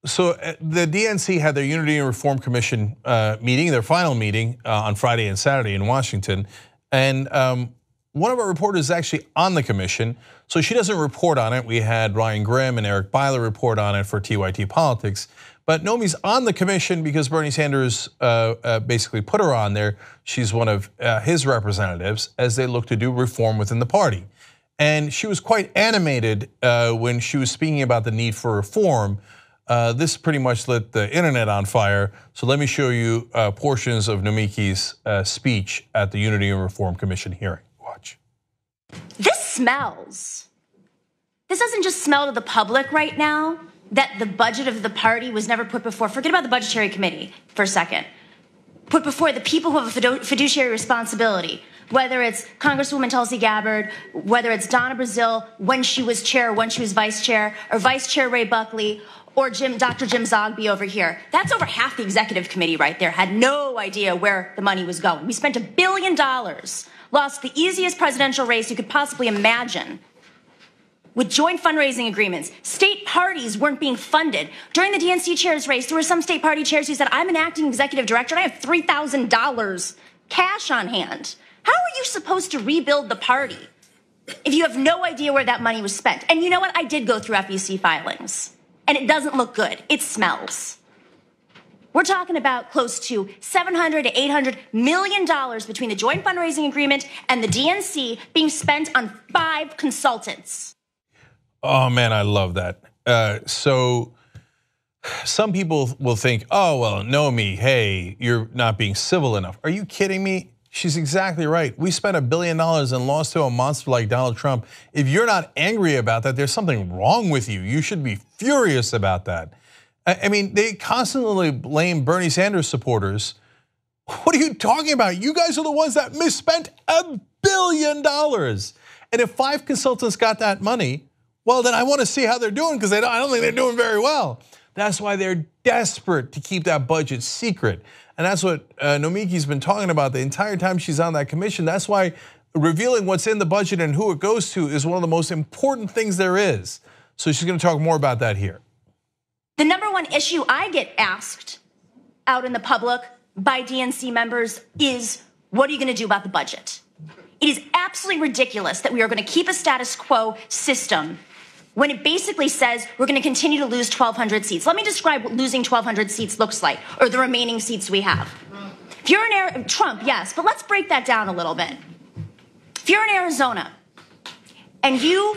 So the DNC had their Unity and Reform Commission meeting, their final meeting on Friday and Saturday in Washington. And one of our reporters is actually on the commission, so she doesn't report on it. We had Ryan Grimm and Eric Byler report on it for TYT Politics. But Nomi's on the commission because Bernie Sanders basically put her on there. She's one of his representatives as they look to do reform within the party. And she was quite animated when she was speaking about the need for reform. This pretty much lit the internet on fire. So let me show you portions of Nomiki's speech at the Unity and Reform Commission hearing. Watch. This smells. This doesn't just smell to the public right now that the budget of the party was never put before. Forget about the Budgetary Committee for a second. Put before the people who have a fiduciary responsibility. Whether it's Congresswoman Tulsi Gabbard, whether it's Donna Brazile when she was chair, when she was vice chair, or Vice Chair Ray Buckley, or Dr. Jim Zogby over here. That's over half the executive committee right there, had no idea where the money was going. We spent $1 billion, lost the easiest presidential race you could possibly imagine with joint fundraising agreements. State parties weren't being funded. During the DNC chair's race, there were some state party chairs who said, I'm an acting executive director and I have $3,000 cash on hand. How are you supposed to rebuild the party if you have no idea where that money was spent? And you know what? I did go through FEC filings. And it doesn't look good. It smells. We're talking about close to $700 to $800 million between the joint fundraising agreement and the DNC being spent on 5 consultants. Oh man, I love that. So some people will think, oh, well, Nomi, hey, you're not being civil enough. Are you kidding me? She's exactly right. We spent $1 billion and lost to a monster like Donald Trump. If you're not angry about that, there's something wrong with you. You should be furious about that. I mean, they constantly blame Bernie Sanders supporters. What are you talking about? You guys are the ones that misspent $1 billion. And if 5 consultants got that money, well, then I want to see how they're doing because I don't think they're doing very well. That's why they're desperate to keep that budget secret. And that's what Nomiki's been talking about the entire time she's on that commission. That's why revealing what's in the budget and who it goes to is one of the most important things there is. So she's going to talk more about that here. The number one issue I get asked out in the public by DNC members is, what are you going to do about the budget? It is absolutely ridiculous that we are going to keep a status quo system when it basically says we're going to continue to lose 1,200 seats. Let me describe what losing 1,200 seats looks like, or the remaining seats we have. If you're in Trump, yes, but let's break that down a little bit. If you're in Arizona and you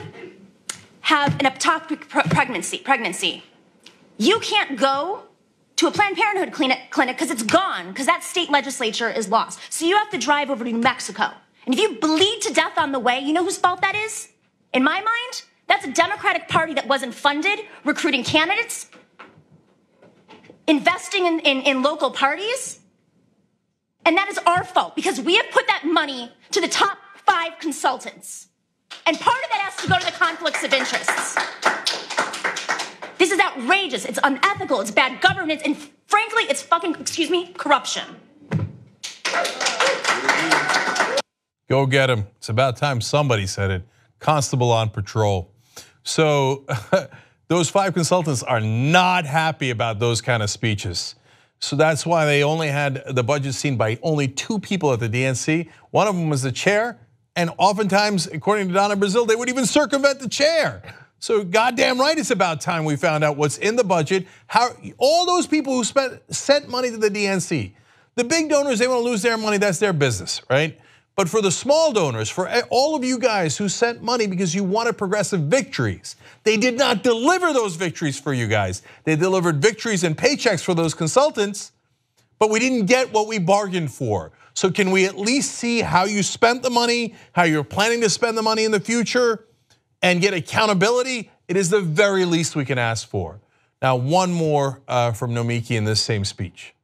have an ectopic pregnancy, you can't go to a Planned Parenthood clinic because it's gone, because that state legislature is lost. So you have to drive over to New Mexico. And if you bleed to death on the way, you know whose fault that is? In my mind, that's a Democratic Party that wasn't funded, recruiting candidates, investing in local parties. And that is our fault because we have put that money to the top 5 consultants. And part of that has to go to the conflicts of interests. This is outrageous, it's unethical, it's bad governance, and frankly, it's fucking, corruption. Go get him. It's about time somebody said it. Constable on patrol. So those 5 consultants are not happy about those kind of speeches. So that's why they only had the budget seen by only 2 people at the DNC. One of them was the chair, and oftentimes, according to Donna Brazile, they would even circumvent the chair. So goddamn right, it's about time we found out what's in the budget. How all those people who sent money to the DNC, the big donors, they want to lose their money, that's their business, right? But for the small donors, for all of you guys who sent money because you wanted progressive victories, they did not deliver those victories for you guys. They delivered victories and paychecks for those consultants, but we didn't get what we bargained for. So can we at least see how you spent the money, how you're planning to spend the money in the future, and get accountability? It is the very least we can ask for. Now, one more from Nomiki in this same speech.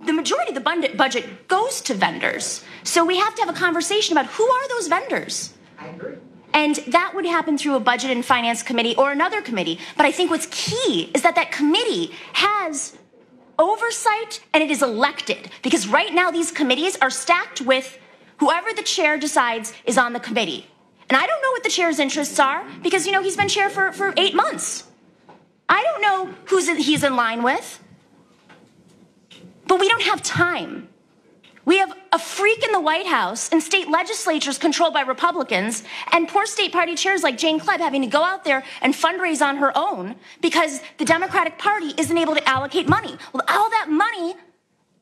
The majority of the budget goes to vendors. So we have to have a conversation about who are those vendors. I agree. And that would happen through a budget and finance committee or another committee. But I think what's key is that that committee has oversight and it is elected. Because right now these committees are stacked with whoever the chair decides is on the committee. And I don't know what the chair's interests are because, he's been chair for 8 months. I don't know know who he's in line with. But we don't have time. We have a freak in the White House and state legislatures controlled by Republicans, and poor state party chairs like Jane Kleeb having to go out there and fundraise on her own because the Democratic Party isn't able to allocate money. Well, all that money,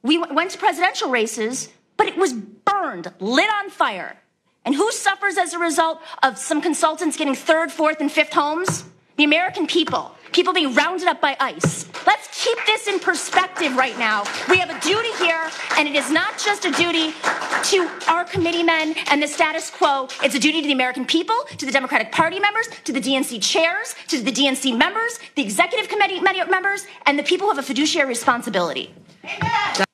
we went to presidential races, but it was burned, lit on fire. And who suffers as a result of some consultants getting third, fourth, and fifth homes? The American people. People being rounded up by ICE. Let's keep this in perspective right now. We have a duty here, and it is not just a duty to our committeemen and the status quo. It's a duty to the American people, to the Democratic Party members, to the DNC chairs, to the DNC members, the executive committee members, and the people who have a fiduciary responsibility. Amen.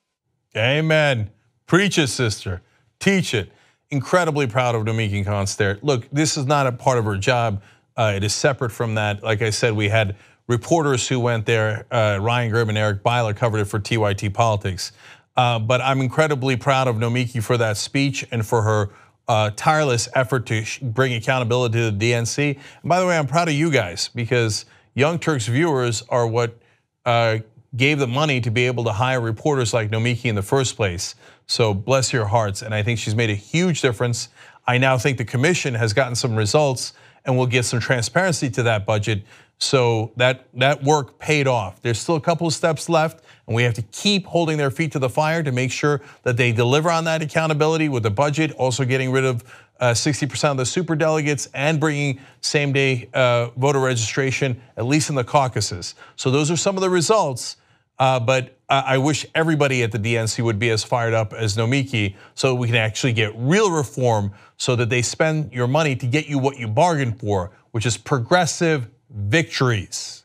Amen. Preach it, sister. Teach it. Incredibly proud of Nomiki Konst there. Look, this is not a part of her job. It is separate from that. Like I said, we had reporters who went there. Ryan Gerb and Eric Byler covered it for TYT Politics. But I'm incredibly proud of Nomiki for that speech and for her tireless effort to bring accountability to the DNC. And by the way, I'm proud of you guys because Young Turks viewers are what gave the money to be able to hire reporters like Nomiki in the first place. So bless your hearts. And I think she's made a huge difference. I now think the commission has gotten some results and we'll get some transparency to that budget. So that work paid off. There's still a couple of steps left, and we have to keep holding their feet to the fire to make sure that they deliver on that accountability with the budget, also getting rid of 60% of the superdelegates and bringing same-day voter registration, at least in the caucuses. So those are some of the results, but I wish everybody at the DNC would be as fired up as Nomiki so we can actually get real reform so that they spend your money to get you what you bargained for, which is progressive victories.